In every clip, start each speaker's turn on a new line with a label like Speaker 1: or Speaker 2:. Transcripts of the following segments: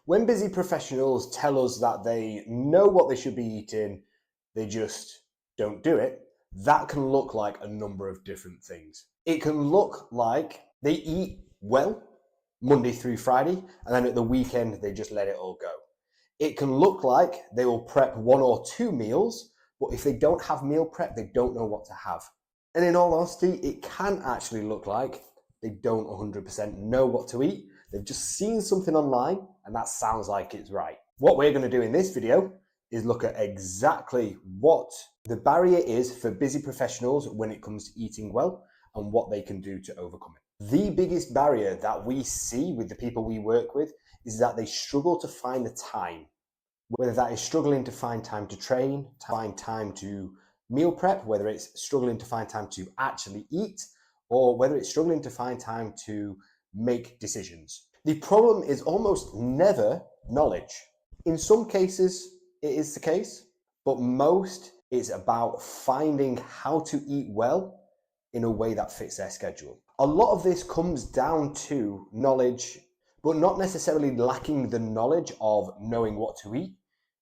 Speaker 1: When busy professionals tell us that they know what they should be eating, they just don't do it, that can look like a number of different things. It can look like they eat well Monday through Friday, and then at the weekend, they just let it all go. It can look like they will prep 1 or 2 meals, but if they don't have meal prep, they don't know what to have. And in all honesty, it can actually look like they don't 100% know what to eat. They've just seen something online and that sounds like it's right. What we're going to do in this video is look at exactly what the barrier is for busy professionals when it comes to eating well and what they can do to overcome it. The biggest barrier that we see with the people we work with is that they struggle to find the time. Whether that is struggling to find time to train, to find time to meal prep, whether it's struggling to find time to actually eat, or whether it's struggling to find time to make decisions. The problem is almost never knowledge. In some cases, it is the case, but most it's about finding how to eat well in a way that fits their schedule. A lot of this comes down to knowledge, but not necessarily lacking the knowledge of knowing what to eat.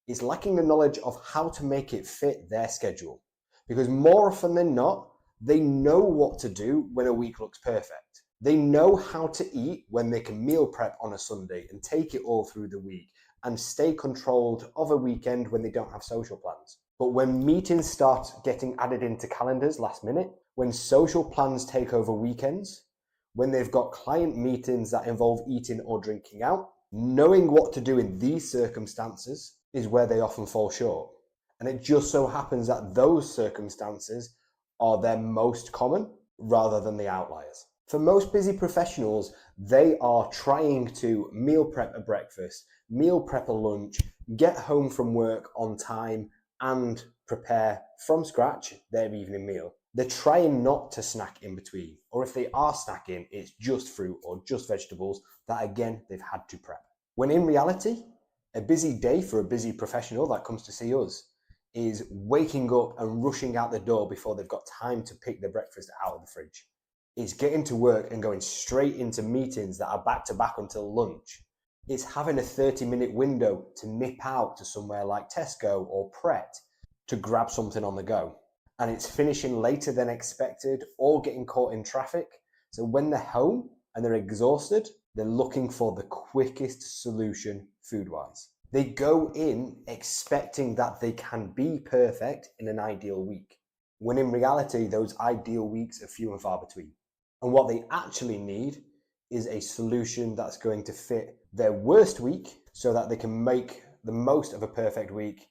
Speaker 1: It's lacking the knowledge of how to make it fit their schedule. Because more often than not, they know what to do when a week looks perfect. They know how to eat when they can meal prep on a Sunday and take it all through the week and stay controlled of a weekend when they don't have social plans. But when meetings start getting added into calendars last minute, when social plans take over weekends, when they've got client meetings that involve eating or drinking out, knowing what to do in these circumstances is where they often fall short. And it just so happens that those circumstances are their most common rather than the outliers. For most busy professionals, they are trying to meal prep a breakfast, meal prep a lunch, get home from work on time, and prepare from scratch their evening meal. They're trying not to snack in between, or if they are snacking, it's just fruit or just vegetables that again, they've had to prep. When in reality, a busy day for a busy professional that comes to see us is waking up and rushing out the door before they've got time to pick their breakfast out of the fridge. It's getting to work and going straight into meetings that are back to back until lunch. It's having a 30-minute window to nip out to somewhere like Tesco or Pret to grab something on the go. And it's finishing later than expected or getting caught in traffic. So when they're home and they're exhausted, they're looking for the quickest solution food-wise. They go in expecting that they can be perfect in an ideal week, when in reality, those ideal weeks are few and far between. And what they actually need is a solution that's going to fit their worst week so that they can make the most of a perfect week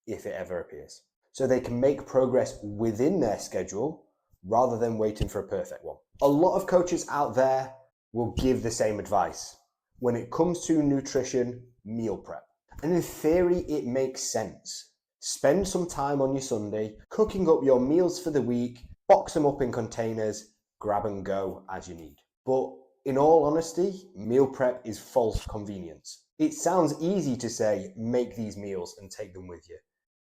Speaker 1: if it ever appears. So they can make progress within their schedule rather than waiting for a perfect one. A lot of coaches out there will give the same advice when it comes to nutrition, meal prep. And in theory, it makes sense. Spend some time on your Sunday cooking up your meals for the week, box them up in containers, grab and go as you need. But in all honesty, meal prep is false convenience. It sounds easy to say, make these meals and take them with you.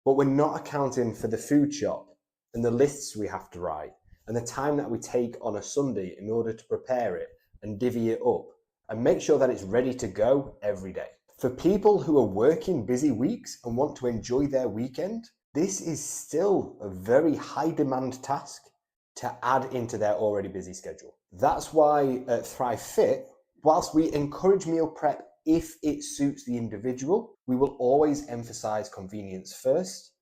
Speaker 1: But we're not accounting for the food shop and the lists we have to write and the time that we take on a Sunday in order to prepare it and divvy it up and make sure that it's ready to go every day. For people who are working busy weeks and want to enjoy their weekend, this is still a very high demand task to add into their already busy schedule. That's why at Thrive Fit, whilst we encourage meal prep if it suits the individual, we will always emphasize convenience first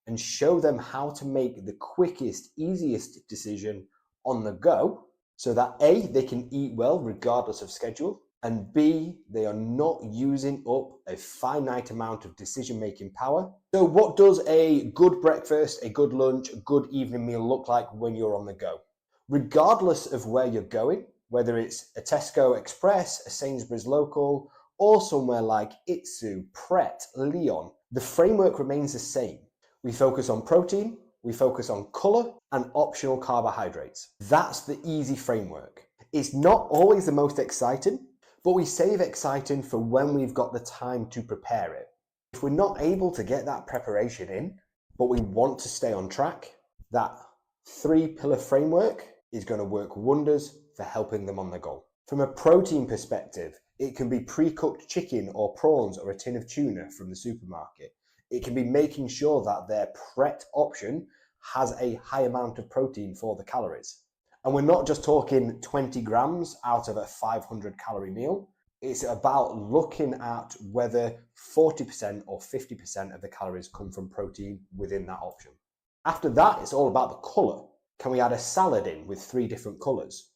Speaker 1: and show them how to make the quickest, easiest decision on the go so that A, they can eat well regardless of schedule, and B, they are not using up a finite amount of decision-making power. So what does a good breakfast, a good lunch, a good evening meal look like when you're on the go? Regardless of where you're going, whether it's a Tesco Express, a Sainsbury's local, or somewhere like Itsu, Pret, Leon, the framework remains the same. We focus on protein, we focus on colour, and optional carbohydrates. That's the easy framework. It's not always the most exciting, but we save exciting for when we've got the time to prepare it. If we're not able to get that preparation in, but we want to stay on track, that 3-pillar framework is going to work wonders for helping them on the goal. From a protein perspective, It can be pre-cooked chicken or prawns or a tin of tuna from the supermarket. It can be making sure that their prepped option has a high amount of protein for the calories. And we're not just talking 20 grams out of a 500 calorie meal. It's about looking at whether 40% or 50% of the calories come from protein within that option. After that, it's all about the colour. Can we add a salad in with 3 different colours?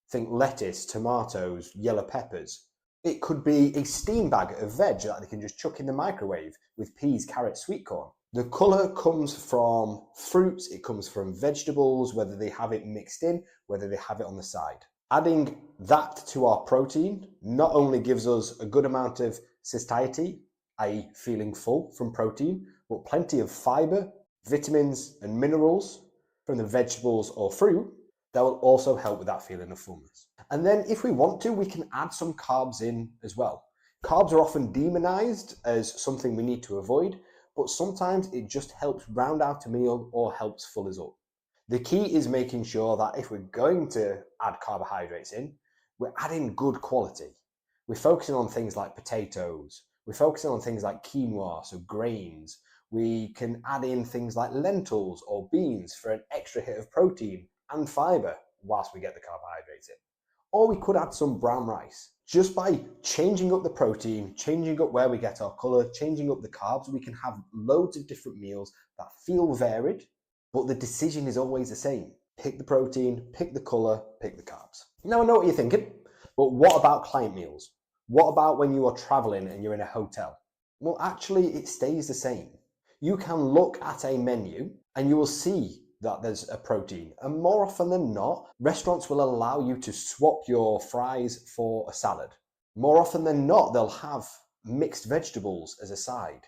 Speaker 1: Think lettuce, tomatoes, yellow peppers. It could be a steam bag of veg that they can just chuck in the microwave with peas, carrots, sweet corn. The colour comes from fruits, it comes from vegetables, whether they have it mixed in, whether they have it on the side. Adding that to our protein not only gives us a good amount of satiety, i.e. feeling full from protein, but plenty of fibre, vitamins and minerals from the vegetables or fruit that will also help with that feeling of fullness. And then if we want to, we can add some carbs in as well. Carbs are often demonized as something we need to avoid, but sometimes it just helps round out a meal or helps fill us up. The key is making sure that if we're going to add carbohydrates in, we're adding good quality. We're focusing on things like potatoes. We're focusing on things like quinoa, so grains. We can add in things like lentils or beans for an extra hit of protein and fibre whilst we get the carbohydrates in. Or we could add some brown rice. Just by changing up the protein, changing up where we get our colour, changing up the carbs, we can have loads of different meals that feel varied, but the decision is always the same. Pick the protein, pick the colour, pick the carbs. Now I know what you're thinking, but what about client meals? What about when you are travelling and you're in a hotel? Well, actually it stays the same. You can look at a menu and you will see that there's a protein. And more often than not, restaurants will allow you to swap your fries for a salad. More often than not, they'll have mixed vegetables as a side.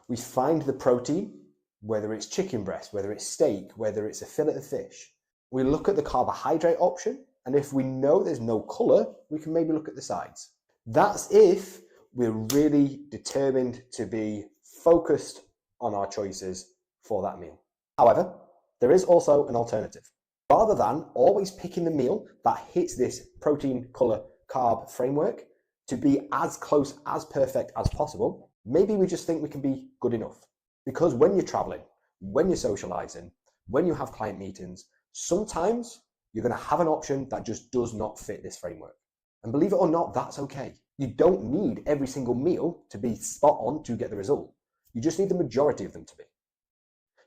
Speaker 1: We find the protein, whether it's chicken breast, whether it's steak, whether it's a fillet of fish. We look at the carbohydrate option, and if we know there's no colour, we can maybe look at the sides. That's if we're really determined to be focused on our choices for that meal. However, there is also an alternative. Rather than always picking the meal that hits this protein, colour, carb framework to be as close as perfect as possible, maybe we just think we can be good enough. Because when you're traveling, when you're socializing, when you have client meetings, sometimes you're going to have an option that just does not fit this framework. And believe it or not, that's okay. You don't need every single meal to be spot on to get the result. You just need the majority of them to be.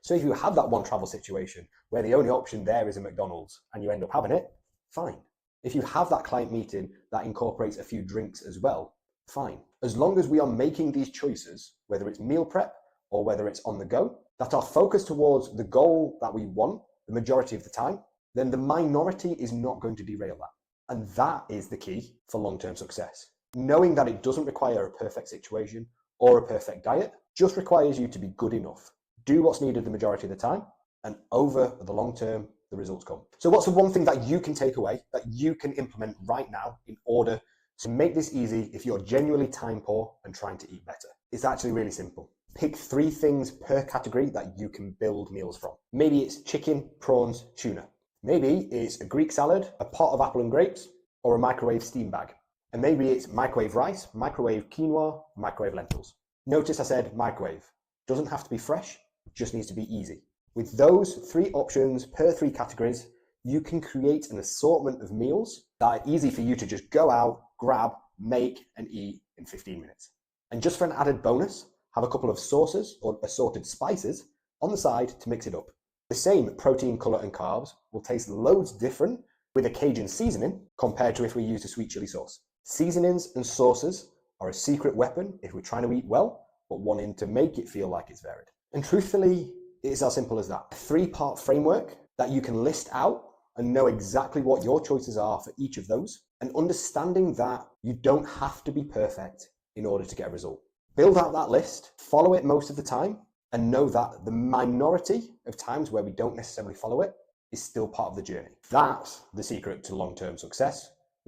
Speaker 1: So if you have that one travel situation where the only option there is a McDonald's and you end up having it, fine. If you have that client meeting that incorporates a few drinks as well, fine. As long as we are making these choices, whether it's meal prep or whether it's on the go, that are focused towards the goal that we want the majority of the time, then the minority is not going to derail that. And that is the key for long-term success. Knowing that it doesn't require a perfect situation or a perfect diet, just requires you to be good enough. Do what's needed the majority of the time, and over the long term, the results come. So what's the one thing that you can take away, that you can implement right now in order to make this easy if you're genuinely time poor and trying to eat better? It's actually really simple. Pick 3 things per category that you can build meals from. Maybe it's chicken, prawns, tuna. Maybe it's a Greek salad, a pot of apple and grapes, or a microwave steam bag. And maybe it's microwave rice, microwave quinoa, microwave lentils. Notice I said microwave. Doesn't have to be fresh, just needs to be easy. With those 3 options per 3 categories, you can create an assortment of meals that are easy for you to just go out, grab, make, and eat in 15 minutes. And just for an added bonus, have a couple of sauces or assorted spices on the side to mix it up. The same protein, colour, and carbs will taste loads different with a Cajun seasoning compared to if we used a sweet chili sauce. Seasonings and sauces are a secret weapon if we're trying to eat well, but wanting to make it feel like it's varied. And truthfully, it's as simple as that. A 3-part framework that you can list out and know exactly what your choices are for each of those, and understanding that you don't have to be perfect in order to get a result. Build out that list, follow it most of the time, and know that the minority of times where we don't necessarily follow it is still part of the journey. That's the secret to long-term success